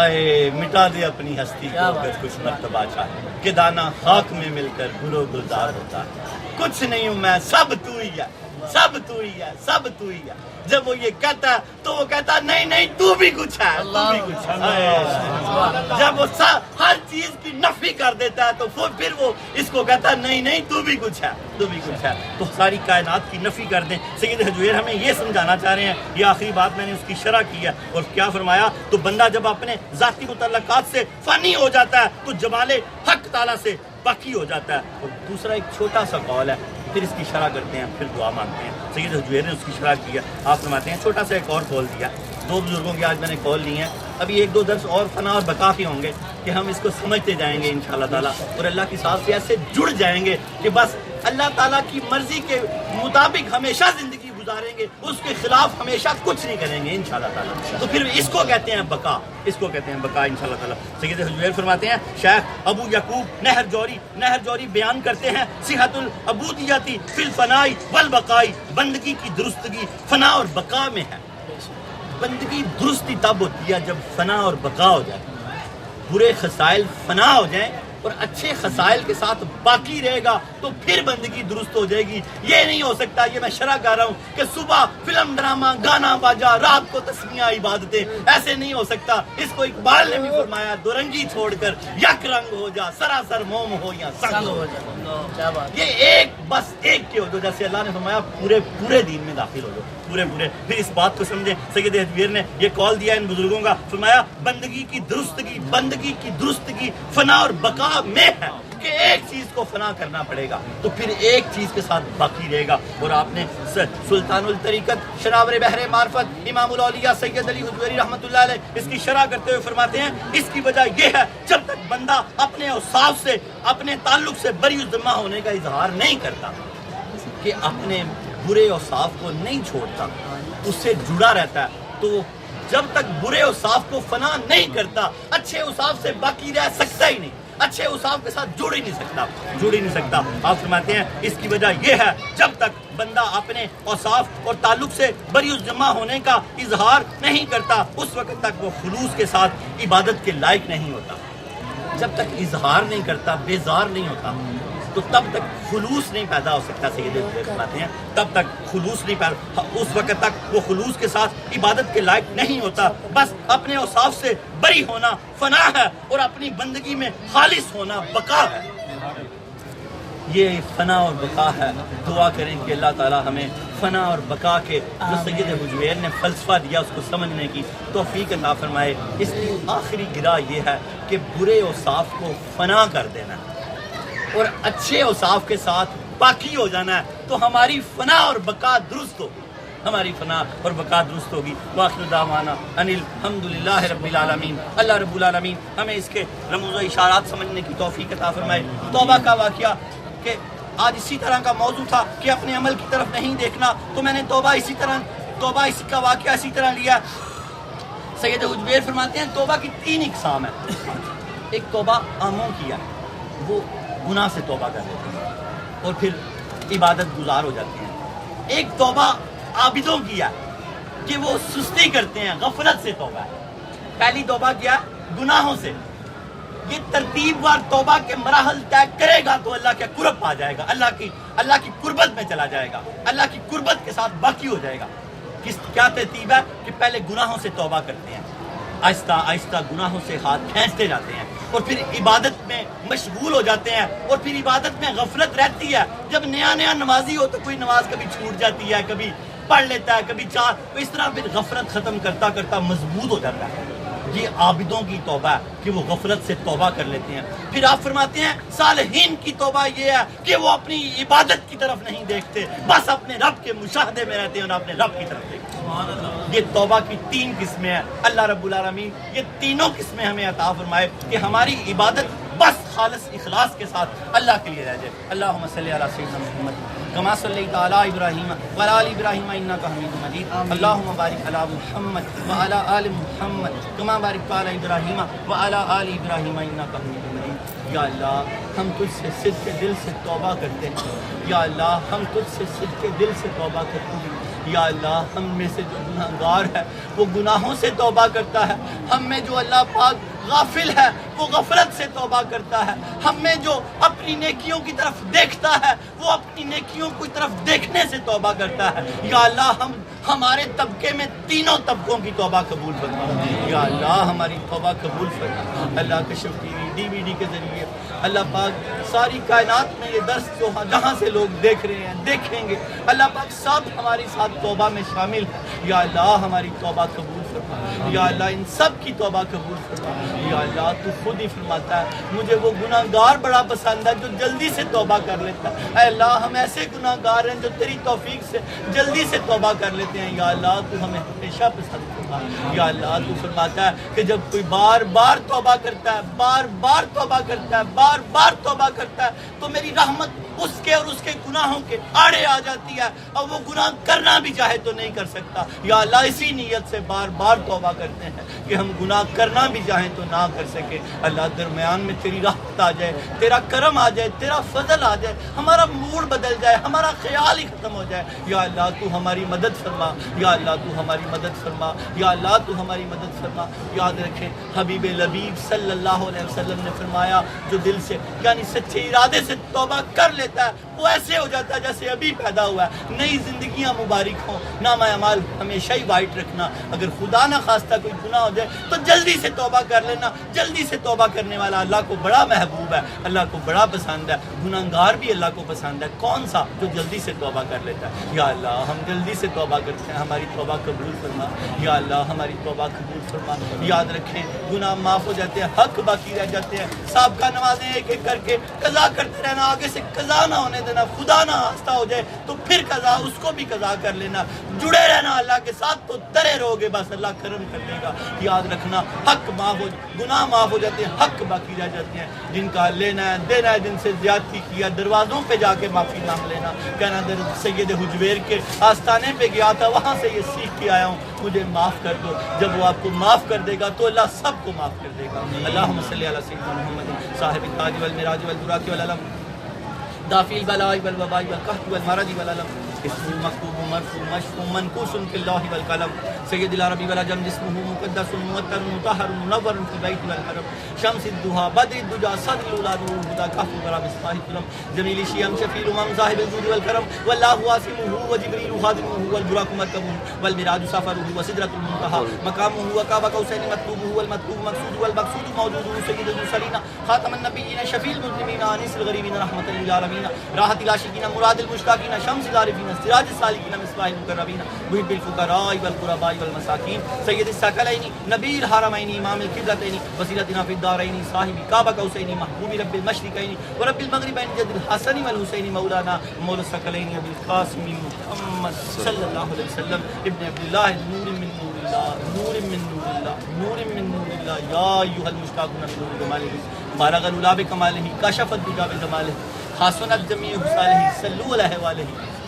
اے مٹا دے اپنی ہستی کو اگر کچھ مرتبہ چاہے کہ دانا خاک میں مل کر گلو گلزار ہوتا ہے. کچھ نہیں ہوں میں، سب تو ہی ہے، سب تو ہی ہے، سب تو ہی ہے. جب وہ یہ کہتا ہے تو وہ کہتا ہے نہیں تو بھی کچھ ہے، تو بھی کچھ ہے. جب وہ ہر چیز کی نفی کر دیتا ہے تو پھر وہ اس کو کہتا ہے نہیں تو بھی کچھ ہے، تو بھی کچھ ہے. تو ساری کائنات کی نفی کر دیں. سید حجویر ہمیں یہ سمجھانا چاہ رہے ہیں، یہ آخری بات میں نے اس کی شرح کی ہے. اور کیا فرمایا تو بندہ جب اپنے ذاتی متعلقات سے فانی ہو جاتا ہے تو جمال حق تعالیٰ سے باقی ہو جاتا ہے. اور دوسرا ایک چھوٹا سا قول ہے، پھر اس کی شرح کرتے ہیں، پھر دعا مانگتے ہیں. سید حجویر نے اس کی شرح کی ہے. آپ فرماتے ہیں چھوٹا سا ایک اور قول دیا. 2 بزرگوں کی آج میں نے قول لی ہیں. ابھی 1-2 درس اور فنا اور بقا کے ہوں گے کہ ہم اس کو سمجھتے جائیں گے انشاءاللہ تعالیٰ اور اللہ کی ساتھ سے ایسے جڑ جائیں گے کہ بس اللہ تعالیٰ کی مرضی کے مطابق ہمیشہ زندگی گزاریں گے، اس کے خلاف ہمیشہ کچھ نہیں کریں گے انشاءاللہ تعالیٰ. تو پھر اس کو کہتے ہیں بقا، اس کو کہتے ہیں بقا انشاءاللہ تعالیٰ. سید حجویر فرماتے ہیں، شیخ ابو یعقوب نہر جوری بیان کرتے ہیں، صحت العبودیتی فی الفنائی والبقائی، بندگی کی درستگی فنا اور بقا میں ہے. بندگی درستی تب ہوتی ہے جب فنا اور بقا ہو جائے، برے خسائل فنا ہو جائیں اور اچھے خسائل کے ساتھ باقی رہے گا تو پھر بندگی درست ہو جائے گی. یہ نہیں ہو سکتا، یہ میں شرح کر رہا ہوں کہ صبح فلم ڈرامہ گانا باجا، رات کو تسمیہ عبادتیں، ایسے نہیں ہو سکتا. اس کو اقبال نے بھی فرمایا، دو رنگی چھوڑ کر یک رنگ ہو جا، سراسر موم ہو یا سنگ ہو جا. یہ ایک بس ایک کے ہو جو، جیسے اللہ نے فرمایا پورے دین میں داخل ہو جاؤ، پورے. پھر اس بات کو سمجھیں، سید حجویر نے یہ کال دیا ان بزرگوں کا، فرمایا بندگی کی درستگی فنا اور بقا میں ہے کہ ایک چیز کو فنا کرنا پڑے گا تو پھر ایک چیز کے ساتھ باقی رہے گا. اور آپ نے سلطان الطریقت شراور بحر معرفت امام الاولیاء سید علی حجویری رحمۃ اللہ علیہ اس کی شرح کرتے ہوئے فرماتے ہیں، اس کی وجہ یہ ہے جب تک بندہ اپنے اوصاف سے، اپنے تعلق سے بری الذمہ ہونے کا اظہار نہیں کرتا، کہ اپنے برے اوصاف کو نہیں چھوڑتا، اس سے جڑا رہتا ہے، تو جب تک برے اوصاف کو فنا نہیں کرتا اچھے اوصاف سے باقی رہ سکتا ہی نہیں، اچھے اوصاف کے ساتھ جڑ ہی نہیں سکتا. آپ فرماتے ہیں اس کی وجہ یہ ہے جب تک بندہ اپنے اوصاف اور تعلق سے بری الذمہ ہونے کا اظہار نہیں کرتا اس وقت تک وہ خلوص کے ساتھ عبادت کے لائق نہیں ہوتا. جب تک اظہار نہیں کرتا، بیزار نہیں ہوتا، تو تب تک خلوص نہیں پیدا ہو سکتا. سید حجویر فرماتے ہیں تب تک خلوص نہیں پیدا، اس وقت تک وہ خلوص کے ساتھ عبادت کے لائق نہیں ہوتا. بس اپنے اوصاف سے بری ہونا فنا ہے اور اپنی بندگی میں خالص ہونا بقا ہے. یہ فنا اور بقا ہے. دعا کریں کہ اللہ تعالی ہمیں فنا اور بقا کے جو سید حجویر نے فلسفہ دیا اس کو سمجھنے کی توفیق عطا فرمائے. اس کی آخری گرہ یہ ہے کہ برے اوصاف کو فنا کر دینا اور اچھے اوصاف کے ساتھ باقی ہو جانا ہے تو ہماری فنا اور بقا درست ہو، ہماری فنا اور بقا درست ہوگی. وآخر دعوانا ان الحمدللہ رب العالمین. اللہ رب العالمین ہمیں اس کے رموز و اشارات سمجھنے کی توفیق عطا فرمائے. توبہ کا واقعہ کہ آج اسی طرح کا موضوع تھا کہ اپنے عمل کی طرف نہیں دیکھنا، تو میں نے توبہ اسی کا واقعہ اسی طرح لیا. سید حجویر فرماتے ہیں توبہ کی 3 اقسام ہیں. ایک توبہ عاموں کی ہے، وہ گناہ سے توبہ کر لیتے ہیں اور پھر عبادت گزار ہو جاتے ہیں. ایک توبہ عابدوں کی ہے کہ وہ سستی کرتے ہیں، غفلت سے توبہ ہے. پہلی توبہ کیا ہے؟ گناہوں سے. یہ ترتیب وار توبہ کے مراحل طے کرے گا تو اللہ کے قرب پا جائے گا، اللہ کی قربت میں چلا جائے گا، اللہ کی قربت کے ساتھ باقی ہو جائے گا. کیا ترتیب ہے کہ پہلے گناہوں سے توبہ کرتے ہیں، آہستہ آہستہ گناہوں سے ہاتھ کھینچتے جاتے ہیں اور پھر عبادت میں مشغول ہو جاتے ہیں اور پھر عبادت میں غفلت رہتی ہے. جب نیا نمازی ہو تو کوئی نماز کبھی چھوٹ جاتی ہے، کبھی پڑھ لیتا ہے، کبھی چار، تو اس طرح پھر غفلت ختم کرتا کرتا مضبوط ہو جاتا ہے. یہ عابدوں کی توبہ ہے کہ وہ غفلت سے توبہ کر لیتے ہیں. پھر آپ فرماتے ہیں صالحین کی توبہ یہ ہے کہ وہ اپنی عبادت کی طرف نہیں دیکھتے، بس اپنے رب کے مشاہدے میں رہتے ہیں اور اپنے رب کی طرف دیکھتے ہیں. یہ توبہ کی 3 قسمیں ہیں. اللہ رب العالمین یہ تینوں قسمیں ہمیں عطا فرمائے کہ ہماری عبادت بس خالص اخلاص کے ساتھ اللہ کے لیے رہ جائے. اللہم صلی علی سیدنا محمد کما صلیت علی ابراہیم وعلی آل ابراہیم انک حمید مجید. اللہم بارک علی محمد وعلی آل محمد کما بارکت علی ابراہیم وعلی آل ابراہیم انک حمید مجید. یا اللہ ہم تجھ سے صدق دل سے توبہ کرتے ہیں. یا اللہ ہم تجھ سے صدق دل سے توبہ کرتے ہیں. یا اللہ ہم میں سے جو گناہگار ہے وہ گناہوں سے توبہ کرتا ہے. ہم میں جو اللہ پاک غافل ہے وہ غفلت سے توبہ کرتا ہے. ہم میں جو اپنی نیکیوں کی طرف دیکھتا ہے وہ اپنی نیکیوں کی طرف دیکھنے سے توبہ کرتا ہے. یا اللہ ہمارے طبقے میں تینوں طبقوں کی توبہ قبول فرما. یا اللہ ہماری توبہ قبول فرما. اللہ کشف ٹی وی DVD کے ذریعے اللہ پاک ساری کائنات میں یہ درس جو جہاں سے لوگ دیکھ رہے ہیں دیکھیں گے، اللہ پاک سب ہماری ساتھ توبہ میں شامل ہے. یا اللہ ہماری توبہ قبول فرما. یا اللہ ان سب کی توبہ قبول فرما. یا اللہ تو خود ہی فرماتا ہے مجھے وہ گناہگار بڑا پسند ہے جو جلدی سے توبہ کر لیتا ہے. اے اللہ ہم ایسے گناہگار ہیں جو تیری توفیق سے جلدی سے توبہ کر لیتے ہیں. یا اللہ تو ہمیں ہمیشہ پسند فرما. یا اللہ تو فرماتا ہے کہ جب کوئی بار بار توبہ کرتا ہے، بار بار توبہ کرتا ہے، بار بار توبہ کرتا ہے تو میری رحمت اس کے اور اس کے گناہوں کے آڑے آ جاتی ہے اور وہ گناہ کرنا بھی چاہے تو نہیں کر سکتا. یا اللہ اسی نیت سے بار بار توبہ کرتے ہیں کہ ہم گناہ کرنا بھی چاہیں تو نہ کر سکے. اللہ درمیان میں تیری رحمت آ جائے, تیرا کرم آ جائے, تیرا فضل آ جائے, ہمارا موڈ بدل جائے, ہمارا خیال ہی ختم ہو جائے. یا اللہ تو ہماری مدد فرما, یا اللہ تو ہماری مدد فرما, یا اللہ تو ہماری مدد فرما. یاد رکھیں حبیب لبیب صلی اللہ علیہ وسلم نے فرمایا جو دل سے یعنی سچے ارادے سے توبہ کر لیتا ہے وہ ایسے ہو جاتا ہے جیسے ابھی پیدا ہوا ہے. نئی زندگیاں مبارک ہوں. نامہ اعمال ہمیشہ ہی وائٹ رکھنا. اگر خدا نہ خواستہ کوئی گناہ ہو جائے تو جلدی سے توبہ کر لینا. جلدی سے توبہ کرنے والا اللہ کو بڑا محبوب ہے, اللہ کو بڑا پسند ہے. گناہگار بھی اللہ کو پسند ہے. کون سا؟ جو جلدی سے توبہ کر لیتا ہے. یا اللہ ہم جلدی سے توبہ کرتے ہیں, ہماری توبہ قبول فرما. یا اللہ ہماری توبہ قبول فرما. یاد رکھیں گناہ معاف ہو جاتے ہیں, حق باقی رہ جاتے ہیں. سابقہ نمازیں ایک ایک کر کے قضا کرتے رہنا, آگے سے قضا نہ ہونے دینا. خدا نہ آستہ ہو جائے تو پھر قضا, اس کو بھی قضا کر لینا. جڑے رہنا اللہ کے ساتھ تو ڈرے رہو گے, بس اللہ کرم کر دے گا. یاد رکھنا حق معاف ہو, گناہ معاف ہو جاتے ہیں, حق باقی رہ جاتے ہیں. جن کا لینا ہے دینا ہے, جن سے زیادتی کیا دروازوں پہ جا کے معافی مانگ لینا. کہنا سید حجویر کے آستانے پہ گیا تھا, وہاں سے یہ سیکھ کے آیا ہوں, مجھے معاف کر دو. جب وہ آپ کو معاف کر دے گا تو اللہ سب کو معاف کر دے گا. اللہم صلی علی سیدنا محمد صاحب التاج والمراج والبراق والعلم دافی البلاء والوباء والقحط والمرض والعلم اسمه مكتوب مرفوع مشفوع منكوس في الله والقلم سيد العربي والعجم جسمه مقدس مطهر مطهر منور في البيت والحرم شمس الضحى بدر الدجى صدر الاولاد والهدى كهف برا مصباح الظلم جميل الشيم شفيع الامم صاحب الجود والكرم والله واسمه وجبريل خادمه والبراق مركبه والمراج سفره وسدرة المنتهى مقامه وقاب قوسين مطلوبه والمطلوب مقصود والمقصود موجوده سيد المرسلين خاتم النبيين شفيع المذنبين انيس الغريبين رحمة للعالمين راحة العاشقين مراد المشتاقين شمس العارفين سراج السالكين مصباح المقربين محب الفقراء والغرباء والمساكين سيد الثقلين نبي الحرمين امام القبلتين وسيلتنا في الدارين صاحب قاب قوسين محبوب رب المشرقين ورب المغربين جد الحسن والحسين مولانا مولى الثقلين ابي القاسم محمد صلى الله عليه وسلم ابن عبد الله نور من نور الله نور من نور الله نور من نور الله يا ايها المشتاقون من نور جماله بالغ العلا بكماله كشف الدجى بجماله حسنت جميع خصاله صلوا علیہ وآلہ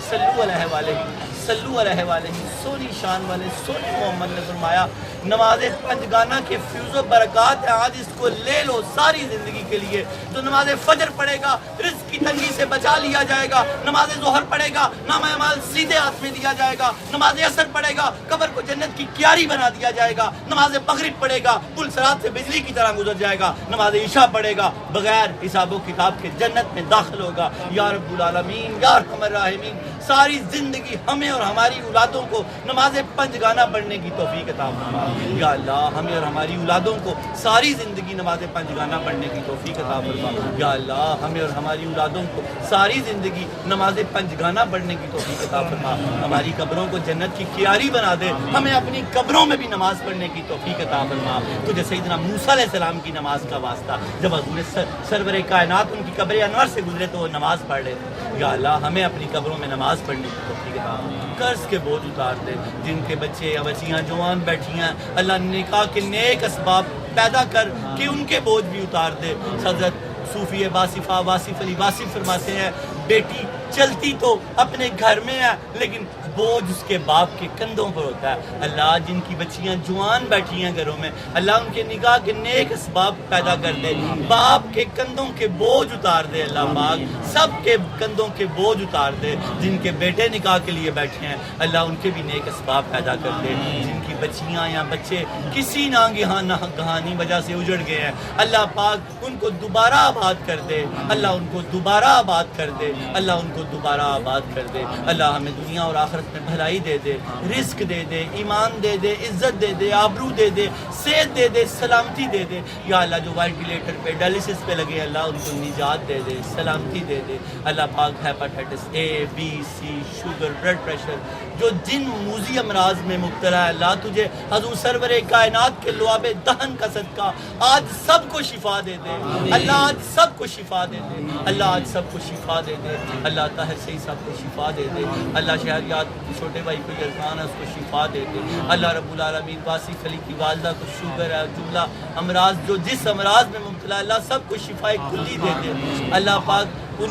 صلوا علیہ وآلہ صلوا علیہ وآلہ. سونی شان والے سونی محمد نے فرمایا نماز پنجگانہ کے فیوز و برکات ہیں, آج اس کو لے لو ساری زندگی کے لیے. تو نماز فجر پڑھے گا رزق کی تنگی سے بچا لیا جائے گا. نماز ظہر پڑھے گا نامہ اعمال سیدھے ہاتھ میں دیا جائے گا. نماز عصر پڑھے گا قبر کو جنت کی کیاری بنا دیا جائے گا. نماز مغرب پڑھے گا پل صراط سے بجلی کی طرح گزر جائے گا. نماز عشاء پڑھے گا بغیر حساب و کتاب کے جنت میں داخل ہوگا. یا رب العالمین یا ارحم الراحمین ساری زندگی ہمیں اور ہماری اولادوں کو نماز پنجگانہ پڑھنے کی توفیق عطا فرما. یا اللہ ہمیں اور ہماری اولادوں کو ساری زندگی نماز پنجگانہ پڑھنے کی توفیق عطا فرما. یا اللہ ہمیں اور ہماری اولادوں کو ساری زندگی نماز پنجگانہ پڑھنے کی توفیق عطا فرما. ہماری قبروں کو جنت کی کیاری بنا دے. ہمیں اپنی قبروں میں بھی نماز پڑھنے کی توفیق عطا فرما. تجھے سیدنا موسیٰ علیہ السلام کی نماز کا واسطہ, جب حضور سرور کائنات ان کی قبر انور سے گزرے تو وہ نماز پڑھ رہے تھے. یا اللہ ہمیں اپنی قبروں میں نماز پڑھنے کی توفیق عطا فرما. قرض کے بوجھ اتار دے. جن کے بچے یا بچیاں جوان بیٹھی ہیں اللہ نکاح کے نیک اسباب پیدا کر کہ ان کے بوجھ بھی اتار دے. حضرت صوفی واصفہ واصف علی واصف فرماتے ہیں بیٹی چلتی تو اپنے گھر میں ہے لیکن بوجھ اس کے باپ کے کندھوں پر ہوتا ہے. اللہ جن کی بچیاں جوان بیٹھی ہیں گھروں میں اللہ ان کے نکاح کے نیک اسباب پیدا کر دے. باپ کے کندھوں کے بوجھ اتار دے. اللہ پاک سب کے کندھوں کے بوجھ اتار دے. جن کے بیٹے نکاح کے لیے بیٹھے ہیں اللہ ان کے بھی نیک اسباب پیدا کر دے. جن کی بچیاں یا بچے کسی ناگہانی وجہ سے اجڑ گئے ہیں اللہ پاک ان کو دوبارہ آباد کر دے. اللہ ان کو دوبارہ آباد کر دے. اللہ ان کو دوبارہ آباد کر دے. اللہ ہمیں دنیا اور آخرت میں بھلائی دے دے, رزق دے دے, ایمان دے دے, عزت دے دے, آبرو دے دے, صحت دے دے, سلامتی دے دے. یا اللہ جو وینٹیلیٹر پہ ڈائلسس پہ لگے اللہ ان کو نجات دے دے, سلامتی دے دے. اللہ پاک hepatitis A B C sugar blood pressure جو جن موذی امراض میں مبتلا ہے اللہ تجھے حضور سرور کائنات کے لعاب دہن کا صدقہ آج سب کو شفا دے دے. اللہ آج سب کو شفا دے دے. اللہ آج سب کو شفا دے دے. اللہ طاہر سے سب کو شفا دے دے. اللہ شہریات چھوٹے بھائی کو یرفان ہے اس کو شفا دے دے. اللہ رب العالمین واصف علی کی والدہ کو شوگر ہے جملہ امراض جو جس امراض میں مبتلا اللہ سب کو شفا کلی دے دے. اللہ پاک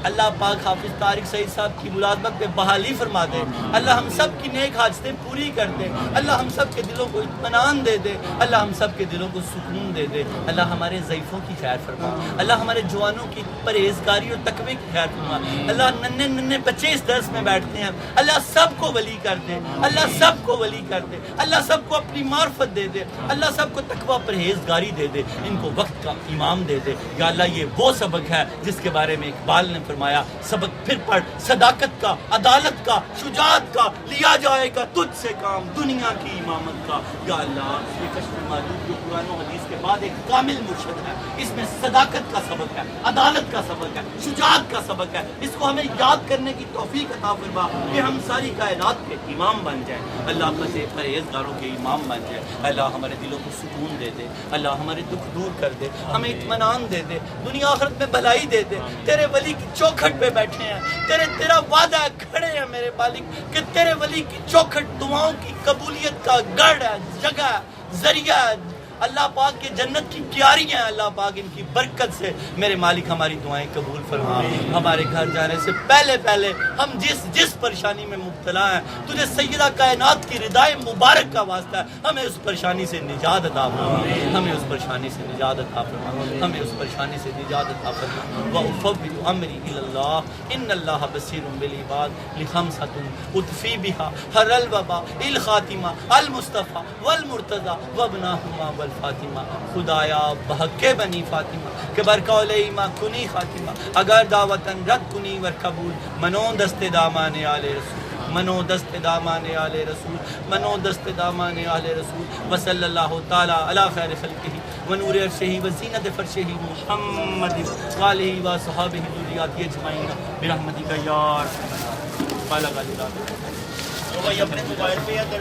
اللہ پاک حافظ طارق سعید صاحب کی ملازمت میں بحالی فرما دے. اللہ ہم سب کی نیک حاجتیں پوری کر دے. اللہ ہم سب کے دلوں کو اطمینان دے دے. اللہ ہم سب کے دلوں کو سکون دے دے. اللہ ہمارے ضعیفوں کی خیر فرما. اللہ ہمارے جوانوں کی پرہیزگاری اور تقوی کی خیر فرما. اللہ ننھے ننھے بچے اس درس میں بیٹھتے ہیں, اللہ سب کو ولی کر دے. اللہ سب کو ولی کر دے. اللہ سب کو اپنی معرفت دے دے. اللہ سب کو تقوی پرہیزگاری دے دے. ان کو وقت کا امام دے دے. یا اللہ یہ وہ سبق ہے جس کے بارے میں اقبال نے فرمایا, سبق پھر پڑھ صداقت کا, عدالت کا, شجاعت کا, لیا جائے گا تجھ سے کام دنیا کی امامت کا. یا اللہ یہ کشف المعدود جو قرآن و حدیث کے بعد ایک کامل مرشد ہے, اس میں صداقت کا سبق ہے, عدالت کا سبق ہے, شجاعت کا سبق ہے. اس کو ہمیں یاد کرنے کی توفیق عطا فرما کہ ہم ساری کائنات کے امام بن جائیں. اللہ پرہیزگاروں کے امام بن جائیں. اللہ ہمارے دلوں کو سکون دے دے. اللہ ہمارے دکھ دور کر دے. ہمیں اطمینان دے دے. دنیا آخرت میں بھلائی دے دے. تیرے ولی کی چوکھٹ پہ بیٹھے ہیں, تیرا وعدہ ہے, کھڑے ہیں میرے مالک کہ تیرے ولی کی چوکھٹ دعاؤں کی قبولیت کا گڑھ ہے, جگہ ہے, ذریعہ ہے. اللہ پاک کے جنت کی کیاریاں ہیں. اللہ پاک ان کی برکت سے میرے مالک ہماری دعائیں قبول فرما. ہمارے گھر جانے سے پہلے ہم جس پریشانی میں مبتلا ہیں, تجھے سیدہ کائنات کی ردائے مبارک کا واسطہ ہے, ہمیں اس پریشانی سے نجات عطا فرما. ہمیں اس پریشانی سے نجات عطا فرما. ہمیں اس پریشانی سے نجات عطا فرما. وَأُفَوِّضُ أَمْرِي إِلَى اللَّهِ إِنَّ اللَّهَ بَصِيرٌ بِالْعِبَادِ لِخَمْسَةٍ أُطْفِي بِهَا هَرَّ الْوَبَاءِ الْخَاتِمَةِ الْمُصْطَفَى وَالْمُرْتَضَى وَابْنَاهُمَا فاطمہ. خدایا بحق بنی فاطمہ کہ برکا علیما کنی خاتمہ. اگر دعوتن رد کنی ور قبول, منو دست دامان آل رسول, منو دست دامان آل رسول, منو دست دامان آل رسول. وصلی اللہ تعالی علی خیر خلقہ ونور عرشہ وزینت فرشہ محمد وآلہ وصحبہ ذریاتہ اجمعین برحمتک یا ارحم الراحمین. اپنے موبائل پہ